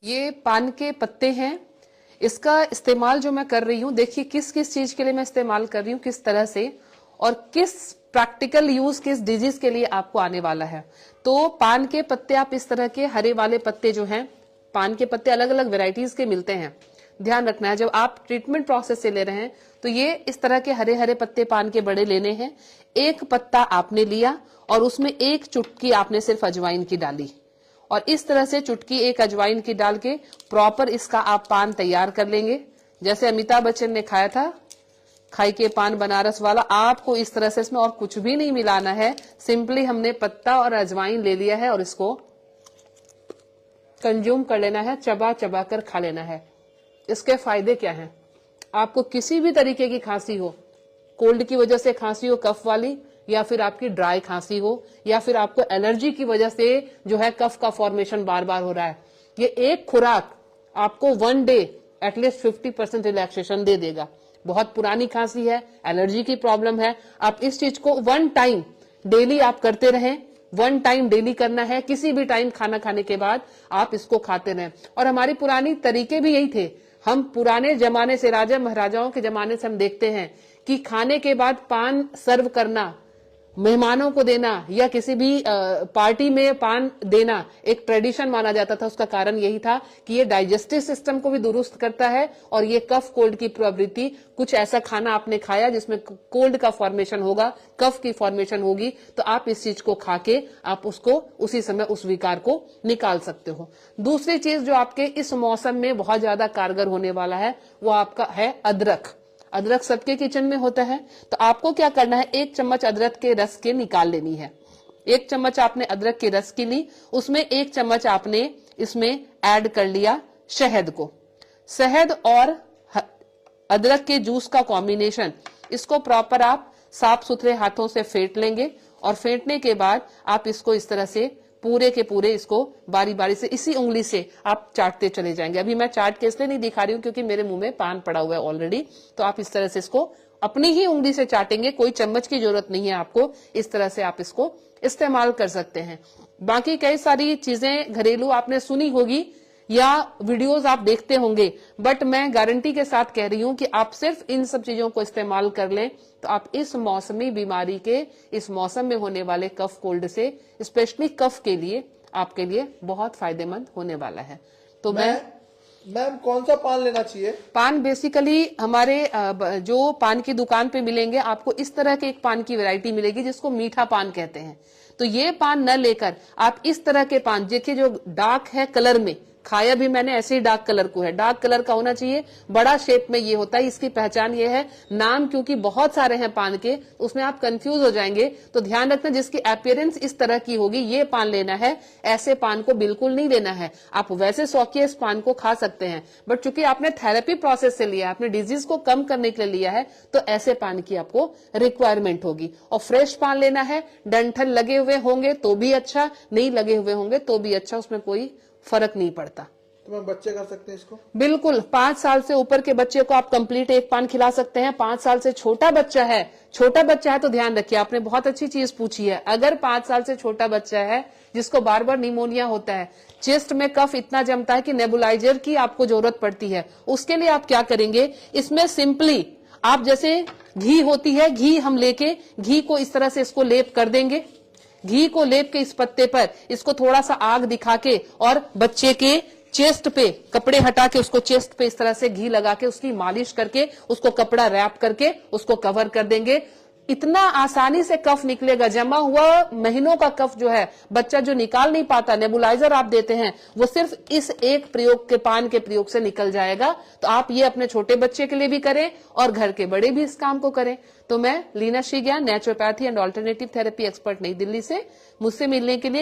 ये पान के पत्ते हैं। इसका इस्तेमाल जो मैं कर रही हूँ, देखिए किस किस चीज के लिए मैं इस्तेमाल कर रही हूँ, किस तरह से, और किस प्रैक्टिकल यूज किस डिजीज के लिए आपको आने वाला है। तो पान के पत्ते आप इस तरह के हरे वाले पत्ते जो हैं, पान के पत्ते अलग अलग वेराइटीज के मिलते हैं। ध्यान रखना है जब आप ट्रीटमेंट प्रोसेस से ले रहे हैं तो ये इस तरह के हरे हरे पत्ते पान के बड़े लेने हैं। एक पत्ता आपने लिया और उसमें एक चुटकी आपने सिर्फ अजवाइन की डाली, और इस तरह से चुटकी एक अजवाइन की डाल के प्रॉपर इसका आप पान तैयार कर लेंगे। जैसे अमिताभ बच्चन ने खाया था, खाई के पान बनारस वाला, आपको इस तरह से इसमें और कुछ भी नहीं मिलाना है। सिंपली हमने पत्ता और अजवाइन ले लिया है और इसको कंज्यूम कर लेना है, चबा चबा कर खा लेना है। इसके फायदे क्या हैं? आपको किसी भी तरीके की खांसी हो, कोल्ड की वजह से खांसी हो कफ वाली, या फिर आपकी ड्राई खांसी हो, या फिर आपको एलर्जी की वजह से जो है कफ का फॉर्मेशन बार बार हो रहा है, ये एक खुराक आपको 1 डे एटलीस्ट 50% रिलैक्सेशन दे देगा। बहुत पुरानी खांसी है, एलर्जी की प्रॉब्लम है, आप इस चीज को 1 टाइम डेली आप करते रहें। 1 टाइम डेली करना है, किसी भी टाइम खाना खाने के बाद आप इसको खाते रहें। और हमारी पुरानी तरीके भी यही थे। हम पुराने जमाने से, राजा महाराजाओं के जमाने से हम देखते हैं कि खाने के बाद पान सर्व करना, मेहमानों को देना, या किसी भी पार्टी में पान देना एक ट्रेडिशन माना जाता था। उसका कारण यही था कि ये डाइजेस्टिव सिस्टम को भी दुरुस्त करता है, और ये कफ कोल्ड की प्रवृत्ति, कुछ ऐसा खाना आपने खाया जिसमें कोल्ड का फॉर्मेशन होगा, कफ की फॉर्मेशन होगी, तो आप इस चीज को खा के आप उसको उसी समय उस विकार को निकाल सकते हो। दूसरी चीज जो आपके इस मौसम में बहुत ज्यादा कारगर होने वाला है वो आपका है अदरक। अदरक सबके किचन में होता है, तो आपको क्या करना है, 1 चम्मच अदरक के रस के निकाल लेनी है। 1 चम्मच आपने अदरक के रस की ली, उसमें 1 चम्मच आपने इसमें ऐड कर लिया शहद को। शहद और अदरक के जूस का कॉम्बिनेशन, इसको प्रॉपर आप साफ सुथरे हाथों से फेंट लेंगे, और फेंटने के बाद आप इसको इस तरह से पूरे के पूरे इसको बारी बारी से इसी उंगली से आप चाटते चले जाएंगे। अभी मैं चाट के इसलिए नहीं दिखा रही हूं क्योंकि मेरे मुंह में पान पड़ा हुआ है ऑलरेडी, तो आप इस तरह से इसको अपनी ही उंगली से चाटेंगे, कोई चम्मच की जरूरत नहीं है आपको। इस तरह से आप इसको इस्तेमाल कर सकते हैं। बाकी कई सारी चीजें घरेलू आपने सुनी होगी या वीडियोस आप देखते होंगे, बट मैं गारंटी के साथ कह रही हूं कि आप सिर्फ इन सब चीजों को इस्तेमाल कर लें तो आप इस मौसमी बीमारी के, इस मौसम में होने वाले कफ कोल्ड से, स्पेशली कफ के लिए, आपके लिए बहुत फायदेमंद होने वाला है। तो मैम कौन सा पान लेना चाहिए? पान बेसिकली हमारे जो पान की दुकान पे मिलेंगे, आपको इस तरह के एक पान की वैरायटी मिलेगी जिसको मीठा पान कहते हैं। तो ये पान न लेकर आप इस तरह के पान, देखिए जो डार्क है कलर में, खाया भी मैंने ऐसे ही डार्क कलर को है, डार्क कलर का होना चाहिए, बड़ा शेप में ये होता है। इसकी पहचान ये है, नाम क्योंकि बहुत सारे हैं पान के, उसमें आप कंफ्यूज हो जाएंगे, तो ध्यान रखना जिसकी अपीयरेंस इस तरह की होगी ये पान लेना है। ऐसे पान को बिल्कुल नहीं लेना है। आप वैसे शौकिया इस पान को खा सकते हैं, बट चूंकि आपने थेरेपी प्रोसेस से लिया, आपने डिजीज को कम करने के लिए लिया है, तो ऐसे पान की आपको रिक्वायरमेंट होगी। और फ्रेश पान लेना है, डंठल लगे हुए होंगे तो भी अच्छा, नहीं लगे हुए होंगे तो भी अच्छा, उसमें कोई फर्क नहीं पड़ता। तो मैं बच्चे खा सकते हैं इसको? बिल्कुल, 5 साल से ऊपर के बच्चे को आप कंप्लीट एक पान खिला सकते हैं। 5 साल से छोटा बच्चा है तो ध्यान रखिए, आपने बहुत अच्छी चीज पूछी है। अगर 5 साल से छोटा बच्चा है जिसको बार बार निमोनिया होता है, चेस्ट में कफ इतना जमता है कि नेबुलाइजर की आपको जरूरत पड़ती है, उसके लिए आप क्या करेंगे, इसमें सिंपली आप जैसे घी होती है, घी हम लेके घी को इस तरह से इसको लेप कर देंगे। घी को लेप के इस पत्ते पर इसको थोड़ा सा आग दिखा के, और बच्चे के चेस्ट पे कपड़े हटा के उसको चेस्ट पे इस तरह से घी लगा के उसकी मालिश करके उसको कपड़ा रैप करके उसको कवर कर देंगे। इतना आसानी से कफ निकलेगा। जमा हुआ महीनों का कफ जो है बच्चा जो निकाल नहीं पाता, नेबुलाइजर आप देते हैं, वो सिर्फ इस एक प्रयोग के, पान के प्रयोग से निकल जाएगा। तो आप ये अपने छोटे बच्चे के लिए भी करें और घर के बड़े भी इस काम को करें। तो मैं Leena Shrigyan, naturopathy and alternative therapy expert, Nai Delhi से, मुझसे मिलने के लिए